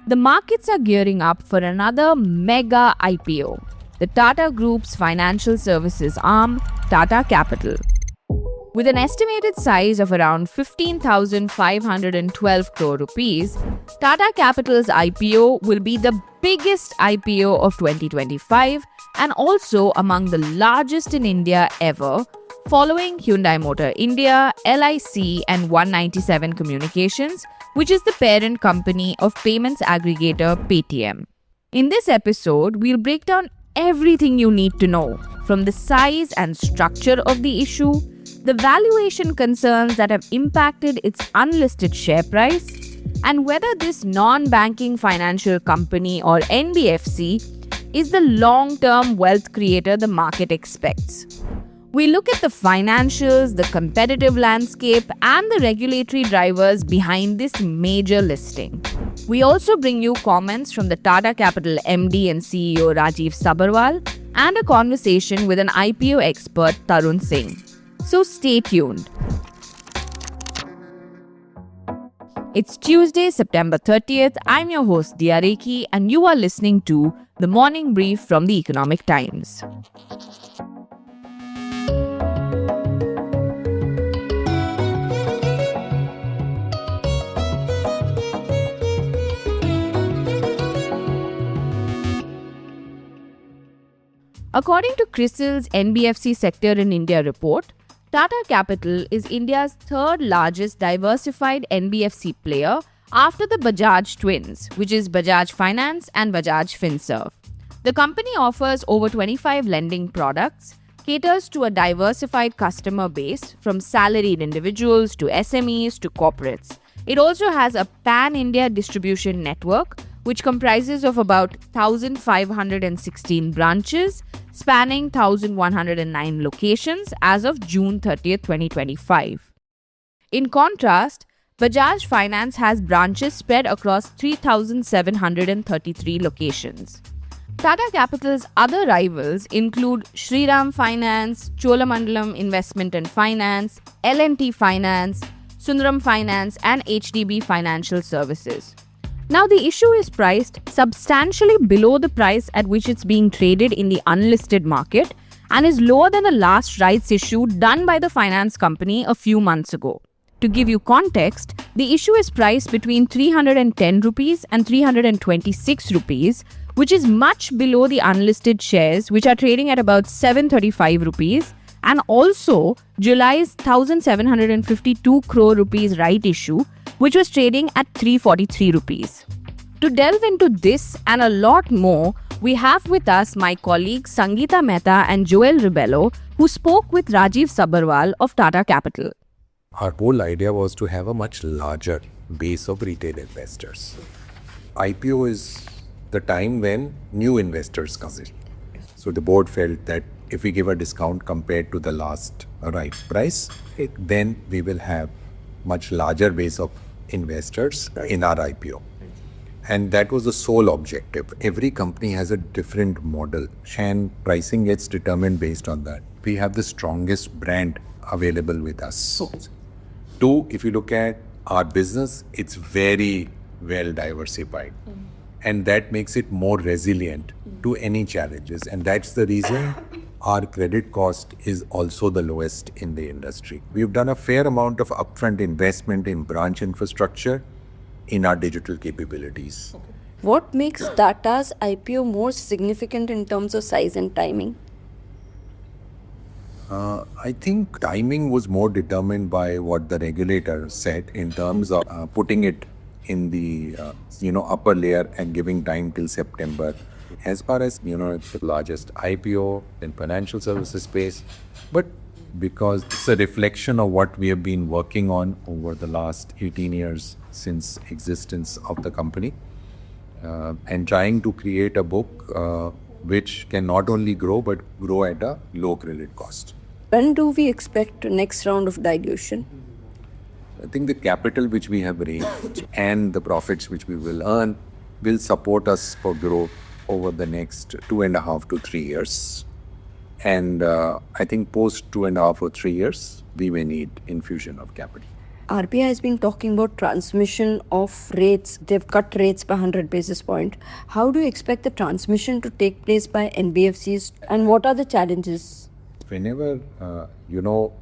The markets are gearing up for another mega IPO, the Tata Group's financial services arm, Tata Capital. With an estimated size of around 15,512 crore rupees, Tata Capital's IPO will be the biggest IPO of 2025 and also among the largest in India ever, following Hyundai Motor India, LIC and 197 Communications, which is the parent company of payments aggregator Paytm. In this episode, we'll break down everything you need to know, from the size and structure of the issue, the valuation concerns that have impacted its unlisted share price, and whether this non-banking financial company or NBFC is the long-term wealth creator the market expects. We look at the financials, the competitive landscape, and the regulatory drivers behind this major listing. We also bring you comments from the Tata Capital MD and CEO Rajiv Sabharwal and a conversation with an IPO expert Tarun Singh. So stay tuned. It's Tuesday, September 30th. I'm your host Dia Rekhi and you are listening to The Morning Brief from The Economic Times. According to CRISIL's NBFC Sector in India report, Tata Capital is India's third largest diversified NBFC player after the Bajaj twins, which is Bajaj Finance and Bajaj Finserv. The company offers over 25 lending products, caters to a diversified customer base from salaried individuals to SMEs to corporates. It also has a pan-India distribution network, which comprises of about 1,516 branches, spanning 1,109 locations as of June 30th, 2025. In contrast, Bajaj Finance has branches spread across 3,733 locations. Tata Capital's other rivals include Shriram Finance, Cholamandalam Investment and Finance, L&T Finance, Sundaram Finance and HDB Financial Services. Now, the issue is priced substantially below the price at which it's being traded in the unlisted market and is lower than the last rights issue done by the finance company a few months ago. To give you context, the issue is priced between 310 rupees and 326 rupees, which is much below the unlisted shares, which are trading at about 735 rupees, and also July's 1,752 crore rupees right issue, which was trading at 343 rupees. To delve into this and a lot more, we have with us my colleagues Sangeeta Mehta and Joel Ribello, who spoke with Rajiv Sabharwal of Tata Capital. Our whole idea was to have a much larger base of retail investors. IPO is the time when new investors come in. So the board felt that if we give a discount compared to the last right price, then we will have much larger base of investors in our IPO. And that was the sole objective. Every company has a different model and pricing gets determined based on that. We have the strongest brand available with us. Two, if you look at our business, it's very well diversified. And that makes it more resilient to any challenges. And that's the reason our credit cost is also the lowest in the industry. We've done a fair amount of upfront investment in branch infrastructure in our digital capabilities. Okay. What makes Tata's IPO more significant in terms of size and timing? I think timing was more determined by what the regulator said in terms of putting it in the upper layer and giving time till September. As far as it's the largest IPO in financial services space, but because it's a reflection of what we have been working on over the last 18 years since existence of the company, and trying to create a book which can not only grow but grow at a low credit cost. When do we expect next round of dilution? I think the capital which we have raised and the profits which we will earn will support us for growth over the next 2.5 to 3 years. And I think post 2.5 or 3 years, we may need infusion of capital. RBI has been talking about transmission of rates. They've cut rates by 100 basis point. How do you expect the transmission to take place by NBFCs and what are the challenges? Whenever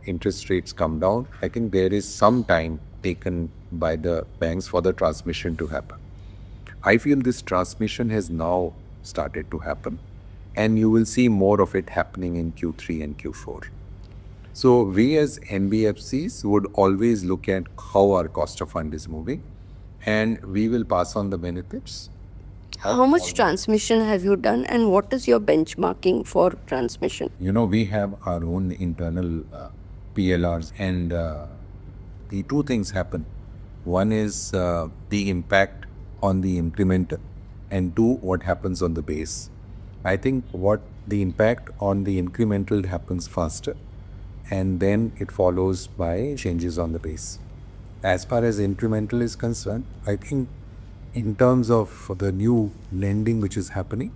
interest rates come down, I think there is some time taken by the banks for the transmission to happen. I feel this transmission has now started to happen, and you will see more of it happening in Q3 and Q4. So we as NBFCs would always look at how our cost of fund is moving, and we will pass on the benefits. How much transmission have you done and what is your benchmarking for transmission? We have our own internal PLRs, and the two things happen. One is the impact on the incremental, and two, what happens on the base. I think what the impact on the incremental happens faster, and then it follows by changes on the base. As far as incremental is concerned, I think in terms of the new lending which is happening,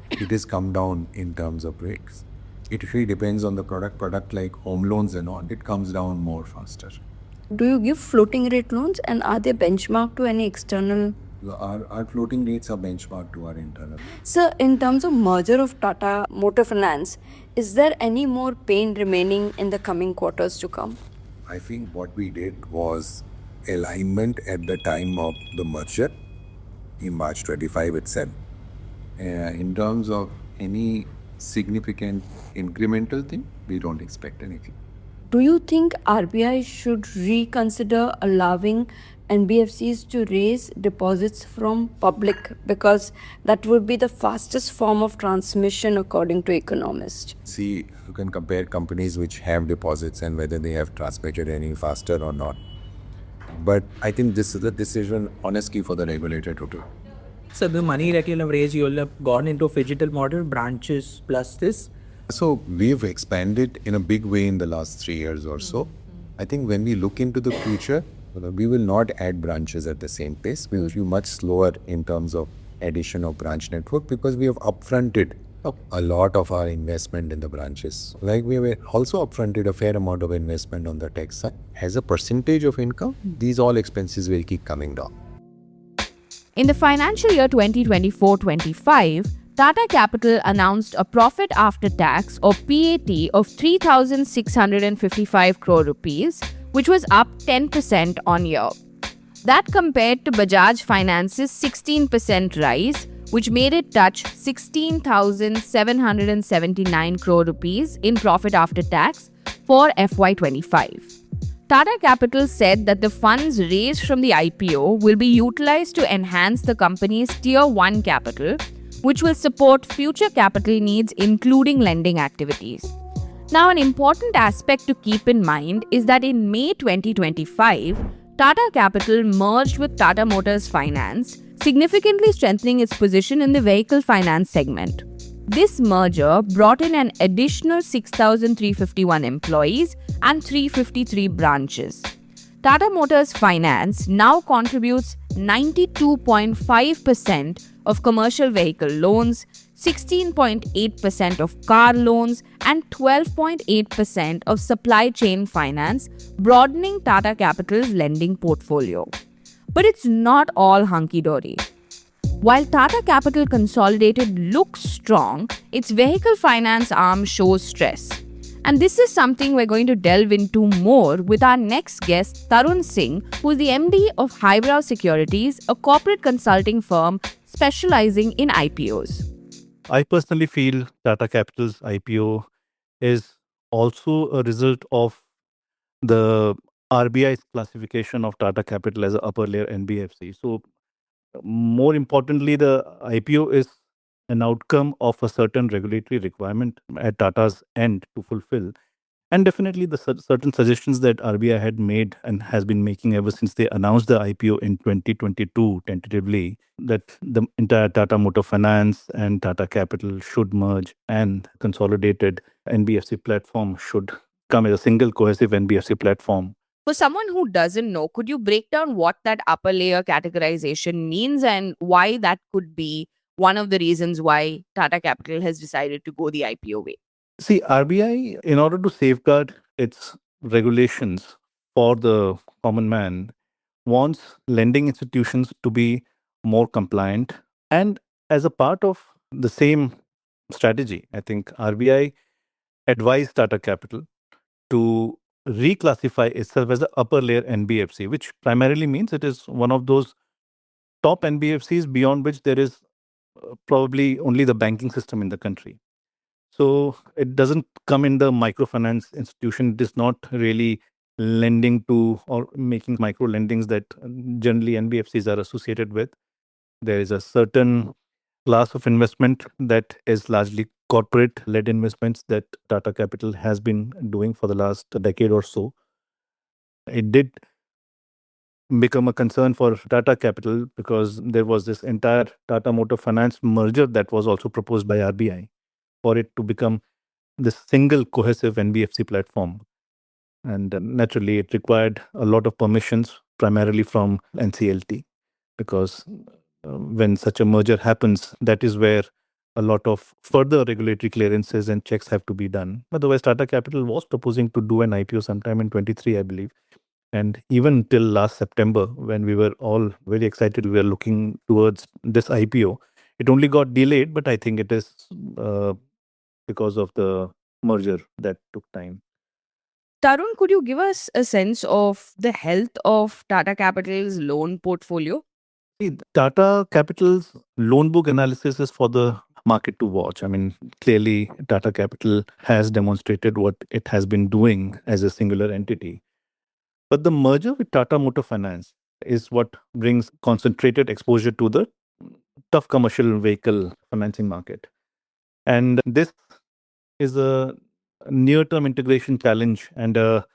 it has come down in terms of rates. It really depends on the product like home loans and all. It comes down more faster. Do you give floating rate loans and are they benchmarked to any external? Our floating rates are benchmarked to our internal. Sir, in terms of merger of Tata Motor Finance, is there any more pain remaining in the coming quarters to come? I think what we did was alignment at the time of the merger in March 25 itself. In terms of any significant incremental thing, we don't expect anything. Do you think RBI should reconsider allowing NBFCs to raise deposits from public because that would be the fastest form of transmission according to economists? See, you can compare companies which have deposits and whether they have transmitted any faster or not. But I think this is a decision, honestly, for the regulator to do. So the money that you'll have raised, you'll have gone into a phygital model, branches plus this. So we've expanded in a big way in the last 3 years or so. I think when we look into the future, we will not add branches at the same pace. We will be much slower in terms of addition of branch network because we have upfronted a lot of our investment in the branches. Like we have also upfronted a fair amount of investment on the tech side. As a percentage of income, these all expenses will keep coming down. In the financial year 2024-25, Tata Capital announced a profit after tax or PAT of 3,655 crore rupees, which was up 10% on year. That compared to Bajaj Finance's 16% rise, which made it touch 16,779 crore rupees in profit after tax for FY25. Tata Capital said that the funds raised from the IPO will be utilized to enhance the company's Tier 1 capital, which will support future capital needs including lending activities. Now, an important aspect to keep in mind is that in May 2025, Tata Capital merged with Tata Motors Finance, significantly strengthening its position in the vehicle finance segment. This merger brought in an additional 6,351 employees and 353 branches. Tata Motors Finance now contributes 92.5% of commercial vehicle loans, 16.8% of car loans, and 12.8% of supply chain finance, broadening Tata Capital's lending portfolio. But it's not all hunky-dory. While Tata Capital Consolidated looks strong, its vehicle finance arm shows stress. And this is something we're going to delve into more with our next guest, Tarun Singh, who is the MD of Highbrow Securities, a corporate consulting firm specializing in IPOs. I personally feel Tata Capital's IPO is also a result of the RBI's classification of Tata Capital as an upper layer NBFC. So, more importantly, the IPO is an outcome of a certain regulatory requirement at Tata's end to fulfill. And definitely the certain suggestions that RBI had made and has been making ever since they announced the IPO in 2022 tentatively, that the entire Tata Motor Finance and Tata Capital should merge and consolidated NBFC platform should come as a single cohesive NBFC platform. For someone who doesn't know, could you break down what that upper layer categorization means and why that could be one of the reasons why Tata Capital has decided to go the IPO way? See, RBI, in order to safeguard its regulations for the common man wants lending institutions to be more compliant. And as a part of the same strategy, I think RBI advised Tata Capital to reclassify itself as an upper layer NBFC, which primarily means it is one of those top NBFCs beyond which there is probably only the banking system in the country. So it doesn't come in the microfinance institution. It is not really lending to or making micro lendings that generally NBFCs are associated with. There is a certain class of investment that is largely corporate led investments that Tata Capital has been doing for the last decade or so. It did become a concern for Tata Capital because there was this entire Tata Motor Finance merger that was also proposed by RBI for it to become this single cohesive NBFC platform. And naturally, it required a lot of permissions, primarily from NCLT, because when such a merger happens, that is where a lot of further regulatory clearances and checks have to be done. Otherwise, Tata Capital was proposing to do an IPO sometime in 23, I believe. And even till last September, when we were all very excited, we were looking towards this IPO. It only got delayed, but I think it is because of the merger that took time. Tarun, could you give us a sense of the health of Tata Capital's loan portfolio? See, Tata Capital's loan book analysis is for the market to watch. I mean, clearly, Tata Capital has demonstrated what it has been doing as a singular entity. But the merger with Tata Motor Finance is what brings concentrated exposure to the tough commercial vehicle financing market. And this is a near term integration challenge and a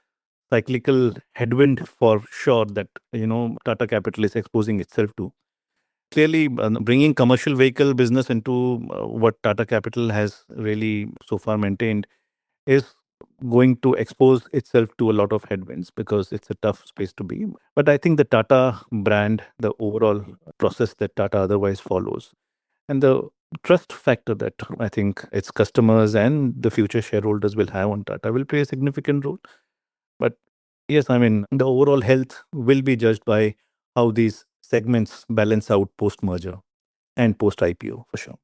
cyclical headwind for sure that Tata Capital is exposing itself to. Clearly, bringing commercial vehicle business into what Tata Capital has really so far maintained is going to expose itself to a lot of headwinds because it's a tough space to be. But I think the Tata brand, the overall process that Tata otherwise follows, and the trust factor that I think its customers and the future shareholders will have on Tata will play a significant role. But yes, I mean, the overall health will be judged by how these segments balance out post merger and post IPO for sure.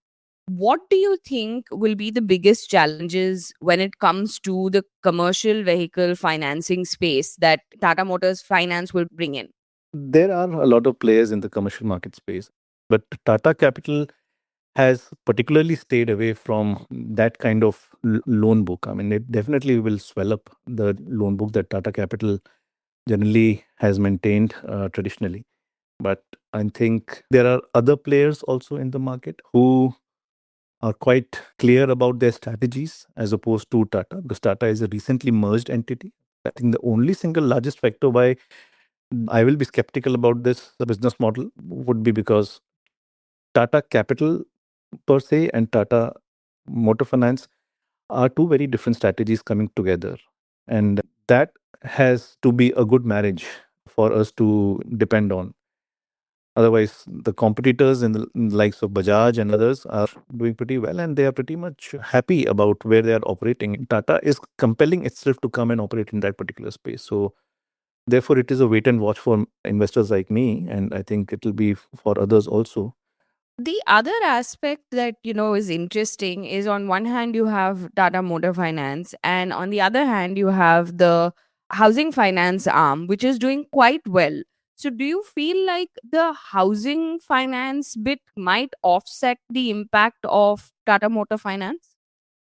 What do you think will be the biggest challenges when it comes to the commercial vehicle financing space that Tata Motors Finance will bring in? There are a lot of players in the commercial market space, but Tata Capital has particularly stayed away from that kind of loan book. I mean, it definitely will swell up the loan book that Tata Capital generally has maintained traditionally. But I think there are other players also in the market who are quite clear about their strategies as opposed to Tata, because Tata is a recently merged entity. I think the only single largest factor why I will be skeptical about this business model would be because Tata Capital per se and Tata Motor Finance are two very different strategies coming together. And that has to be a good marriage for us to depend on. Otherwise, the competitors in the likes of Bajaj and others are doing pretty well and they are pretty much happy about where they are operating. Tata is compelling itself to come and operate in that particular space. So, therefore, it is a wait and watch for investors like me. And I think it will be for others also. The other aspect that is interesting is, on one hand you have Tata Motor Finance, and on the other hand you have the housing finance arm, which is doing quite well. So do you feel like the housing finance bit might offset the impact of Tata Motor Finance?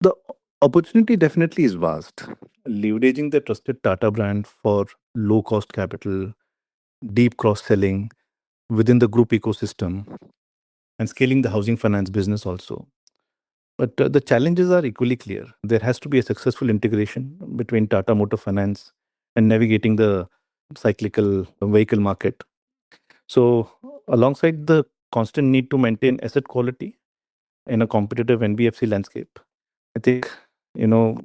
The opportunity definitely is vast. Leveraging the trusted Tata brand for low cost capital, deep cross selling within the group ecosystem, and scaling the housing finance business also. But the challenges are equally clear. There has to be a successful integration between Tata Motor Finance and navigating the cyclical vehicle market. So, alongside the constant need to maintain asset quality in a competitive NBFC landscape, I think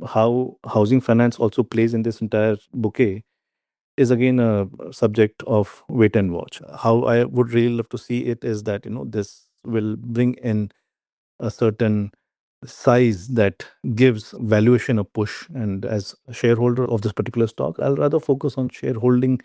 how housing finance also plays in this entire bouquet is again a subject of wait and watch. How I would really love to see it is that this will bring in a certain size that gives valuation a push. And as a shareholder of this particular stock, I'll rather focus on shareholding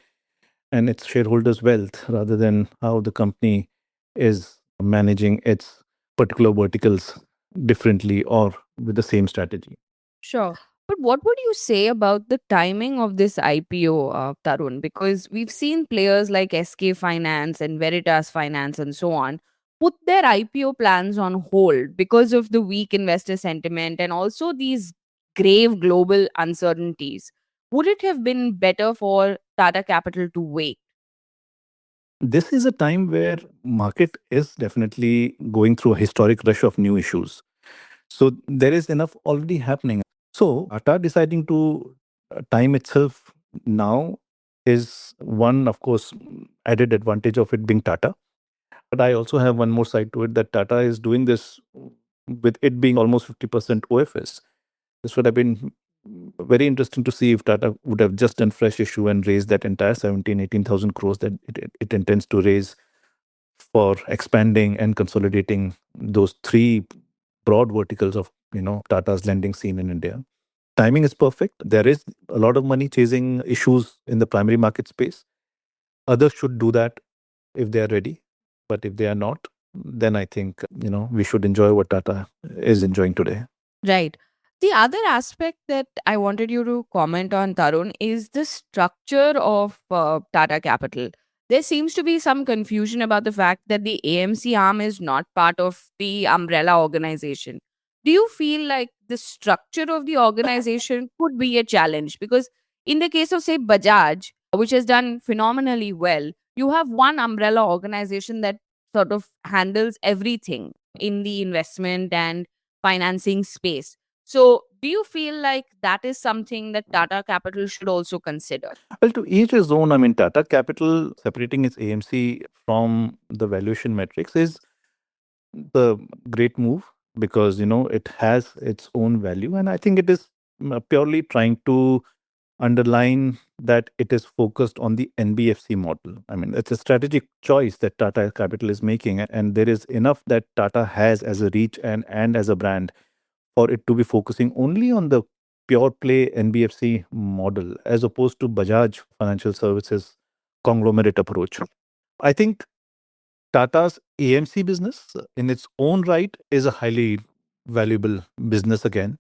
and its shareholders' wealth rather than how the company is managing its particular verticals differently or with the same strategy. Sure. But what would you say about the timing of this IPO, Tarun? Because we've seen players like SK Finance and Veritas Finance and so on put their IPO plans on hold because of the weak investor sentiment and also these grave global uncertainties. Would it have been better for Tata Capital to wait? This is a time where market is definitely going through a historic rush of new issues. So there is enough already happening. So Tata deciding to time itself now is one, of course, added advantage of it being Tata. But I also have one more side to it that Tata is doing this with it being almost 50% OFS. This would have been very interesting to see if Tata would have just done fresh issue and raised that entire 18,000 crores that it intends to raise for expanding and consolidating those three broad verticals of Tata's lending scene in India. Timing is perfect. There is a lot of money chasing issues in the primary market space. Others should do that if they are ready. But if they are not, then I think we should enjoy what Tata is enjoying today. Right. The other aspect that I wanted you to comment on, Tarun, is the structure of Tata Capital. There seems to be some confusion about the fact that the AMC arm is not part of the umbrella organization. Do you feel like the structure of the organization could be a challenge? Because in the case of, say, Bajaj, which has done phenomenally well, you have one umbrella organization that sort of handles everything in the investment and financing space. So, do you feel like that is something that Tata Capital should also consider? Well, to each his own. I mean, Tata Capital separating its AMC from the valuation metrics is the great move because it has its own value, and I think it is purely trying to underline that it is focused on the NBFC model. I mean, it's a strategic choice that Tata Capital is making, and there is enough that Tata has as a reach and as a brand for it to be focusing only on the pure play NBFC model as opposed to Bajaj Financial Services conglomerate approach. I think Tata's AMC business in its own right is a highly valuable business again.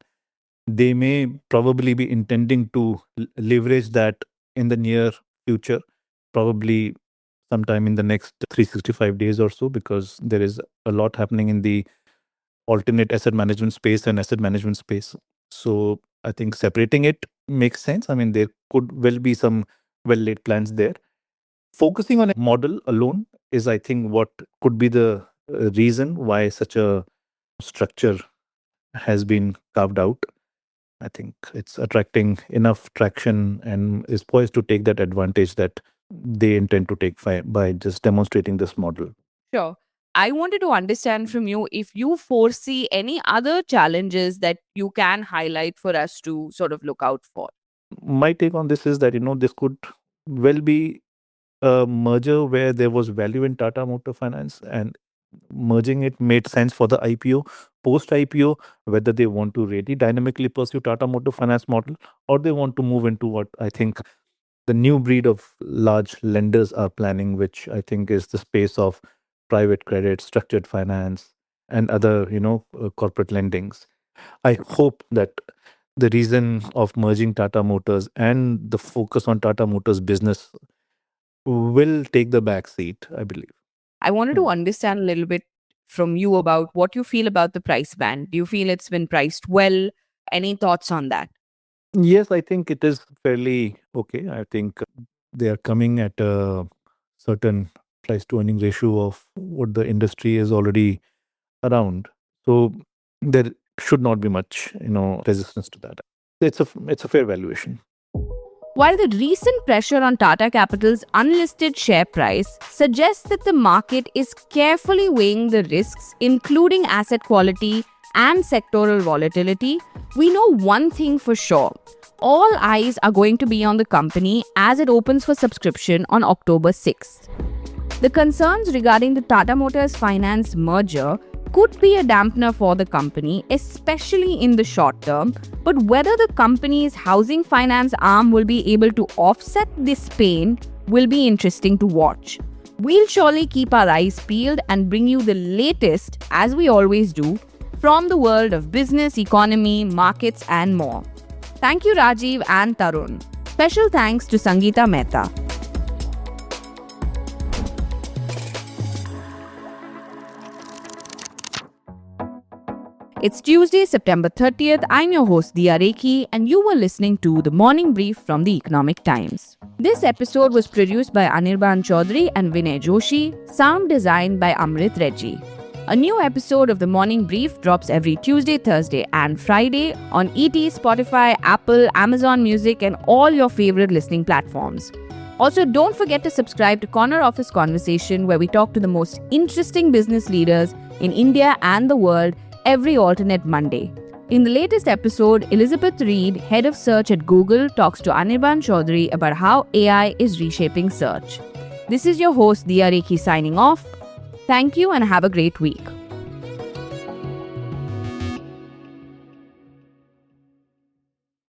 They may probably be intending to leverage that in the near future, probably sometime in the next 365 days or so, because there is a lot happening in the alternate asset management space and asset management space. So I think separating it makes sense. I mean, there could well be some well laid plans there. Focusing on a model alone is, I think, what could be the reason why such a structure has been carved out. I think it's attracting enough traction and is poised to take that advantage that they intend to take by just demonstrating this model. Sure. I wanted to understand from you if you foresee any other challenges that you can highlight for us to sort of look out for. My take on this is that this could well be a merger where there was value in Tata Motor Finance, and merging it made sense for the IPO. Post IPO, whether they want to really dynamically pursue Tata Motor Finance model or they want to move into what I think the new breed of large lenders are planning, which I think is the space of private credit, structured finance, and other corporate lendings. I hope that the reason of merging Tata Motors and the focus on Tata Motors business will take the back seat, I believe. I wanted to understand a little bit from you about what you feel about the price band. Do you feel it's been priced well? Any thoughts on that? Yes, I think it is fairly okay. I think they are coming at a certain price to earning ratio of what the industry is already around. So there should not be much, resistance to that. It's a fair valuation. While the recent pressure on Tata Capital's unlisted share price suggests that the market is carefully weighing the risks, including asset quality and sectoral volatility, we know one thing for sure. All eyes are going to be on the company as it opens for subscription on October 6th. The concerns regarding the Tata Motors Finance merger could be a dampener for the company, especially in the short term. But whether the company's housing finance arm will be able to offset this pain will be interesting to watch. We'll surely keep our eyes peeled and bring you the latest, as we always do, from the world of business, economy, markets, and more. Thank you, Rajiv and Tarun. Special thanks to Sangeeta Mehta. It's Tuesday, September 30th. I'm your host, Dia Rekhi, and you were listening to The Morning Brief from The Economic Times. This episode was produced by Anirban Chaudhary and Vinay Joshi, sound designed by Amrit Reggie. A new episode of The Morning Brief drops every Tuesday, Thursday, and Friday on ET, Spotify, Apple, Amazon Music, and all your favorite listening platforms. Also, don't forget to subscribe to Corner Office Conversation, where we talk to the most interesting business leaders in India and the world every alternate Monday. In the latest episode, Elizabeth Reed, head of search at Google, talks to Anirban Chaudhary about how AI is reshaping search. This is your host, Dia Rekhi, signing off. Thank you and have a great week.